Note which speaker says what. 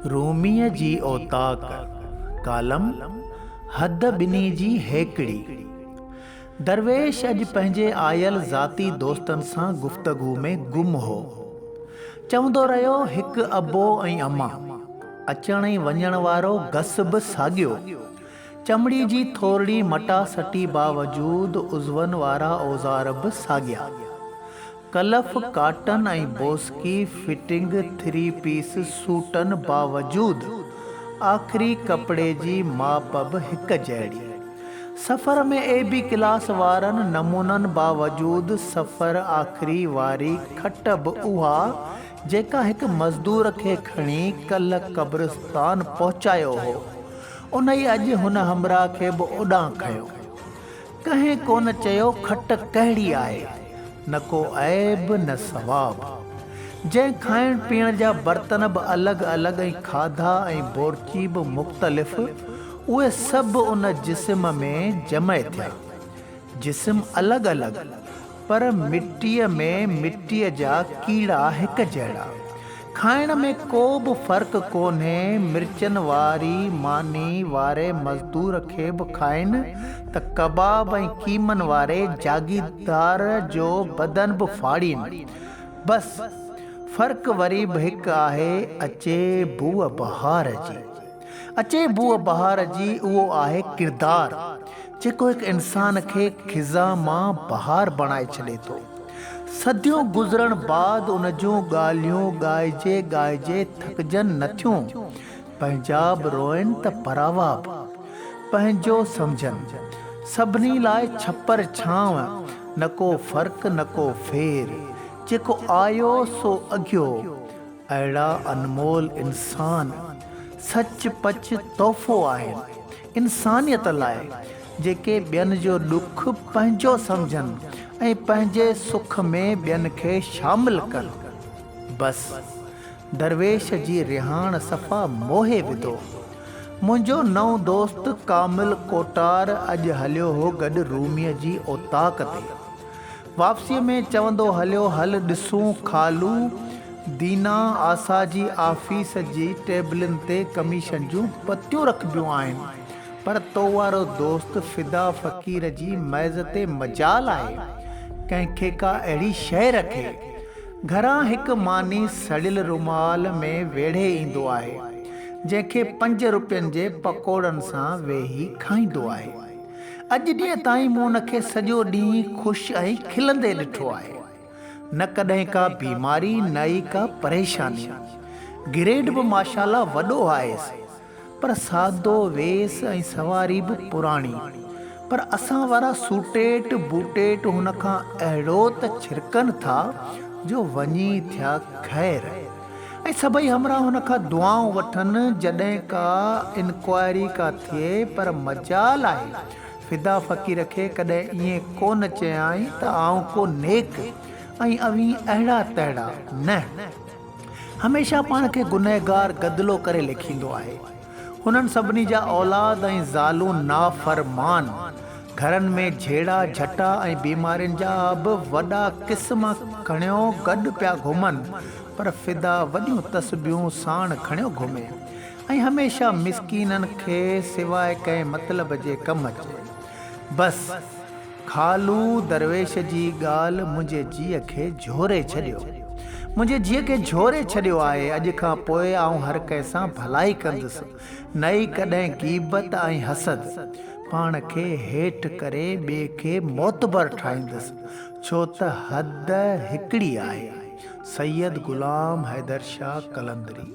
Speaker 1: रूमीअ जी औताक कालम हद बिनी जी हेकड़ी। दरवेश अज पंहिंजे आयल ज़ाती दोस्तन सां गुफ्तगू में गुम हो। चवंदो रहियो हिकु अबो ऐं अम्मा, अचण ऐं वञण वारो गस बि साॻियो। चमड़ी जी थोरड़ी मटा सटी बावजूद उज़वन वारा औज़ार बि साॻिया। कलफ काटन ऐं बोस्की फिटिंग 3 पीस सूटन बावजूद आख़िरी कपड़े जी माप बि हिक जहिड़ी। सफ़र में AB क्लास वारनि नमूननि बावजूद सफ़र आख़िरी वारी खट बि उहा जेका हिक मज़दूर खे खणी कल क़ब्रिस्तान पहुचायो हो, उन ई अॼु हुन हमरा खे बि उॾां खयो। कंहिं कोन चयो खट कहिड़ी आहे, न को ऐब न सवाब। जंहिं खाइण पीअण जा बर्तन बि अलॻि अलॻि ऐं खाधा ऐं बोरची बि मुख़्तलिफ़, उहे सभु उन जिस्म में जमय थिया। जिस्म अलॻि अलॻि पर मिटीअ में मिटीअ जा कीड़ा हिक जहिड़ा। खाइण में को बि फ़र्क़ु कोन्हे। मिर्चनि वारी मानी वारे मज़दूर खे बि खाइनि त कबाब ऐं कीमनि वारे जागीरदार जो बदन बि फाड़ीनि। बसि फ़र्क़ु वरी बि हिकु आहे, अचे बूअ बहार जी। अचे बूअ बहार जी उहो आहे किरदार जेको हिकु इंसान खे खिज़ा मां बहार बणाए छॾे थो। सदियूं गुज़रण बाद उन जूं ॻाल्हियूं ॻाइजे ॻाइजे थकजनि नथियूं। पंहिंजा बि रोइनि त परावा बि पंहिंजो सम्झनि। सभिनी लाइ छपर छांव, न को फ़र्क़ु न को फेर। जेको आयो सो अॻियो। अहिड़ा अनमोल इंसान सच पच तोहफ़ो आहिनि इंसानियत लाइ, जेके ॿियनि जो ॾुख पंहिंजो सम्झनि ऐं पंहिंजे सुख में ॿियनि खे शामिल कनि। बसि दरवेश जी रिहाण सफ़ा मोहे विधो। मुंहिंजो नओं दोस्त कामिल कोटार अॼु हलियो हो गॾु रूमीअ जी औताक ते। वापसीअ में चवंदो हलियो, हल ॾिसूं खालू दीना आसा जी आफ़ीस जी टेबलनि ते कमीशन जूं पतियूं रखबियूं आहिनि, पर तो वारो दोस्त फ़िदा फ़क़ीर जी मैज़ ते मजाल आहे। कंहिंखे का अहिड़ी शइ रखे। घरां हिकु मानी सड़ियल रुमाल में वेढ़े ईंदो आहे, जंहिंखे 5 रुपयनि जे पकोड़नि सां वेही खाईंदो आहे। अॼु ॾींहं ताईं मूं हुनखे सॼो ॾींहुं ख़ुशि ऐं खिलंदे ॾिठो आहे। न कॾहिं का बीमारी, न ई का परेशानी। ग्रेड बि माशाल्लाह वॾो आयसि, पर सादो वेस ऐं सवारी बि पुराणी। पर असां वारा सूटेट बूटेट हुन खां अहिड़ो त छिरकनि था जो वञी थिया ख़ैर। ऐं सभई हमरा हुन खां दुआऊं वठनि जॾहिं का इंक्वायरी का थिए। पर मजाल आहे फ़िदा फ़क़ीर खे कॾहिं ईअं कोन चयाईं त आउं को नेक ऐं अवी अहिड़ा तहिड़ा न। हमेशह पाण खे गुनहगार गदिलो करे लिखींदो आहे। हुननि सभिनी जा औलाद ऐं ज़ालूं नाफ़रमान, घरनि में झेड़ा झटा ऐं बीमारियुनि जा बि वॾा क़िस्म खणियो गॾु पिया घुमनि। पर फ़िदा वॾियूं तस्बियूं साण खणियो घुमे ऐं हमेशह मिसकीननि खे सवाइ कंहिं मतिलब जे कम अचे। बसि खालू दरवेश जी ॻाल्हि मुंहिंजे जीअ खे झोरे छॾियो। मुंहिंजे जीअ खे झोरे छॾियो आहे। अॼु खां पोइ आउं हर कंहिं सां भलाई कंदुसि, न ई कॾहिं गीबत ऐं हसद। पाण खे हेठि करे ॿिए खे मोतबर ठाहींदुसि, छो त हद हिकिड़ी आहे। सैयद गुलाम हैदर शाह कलंदरी।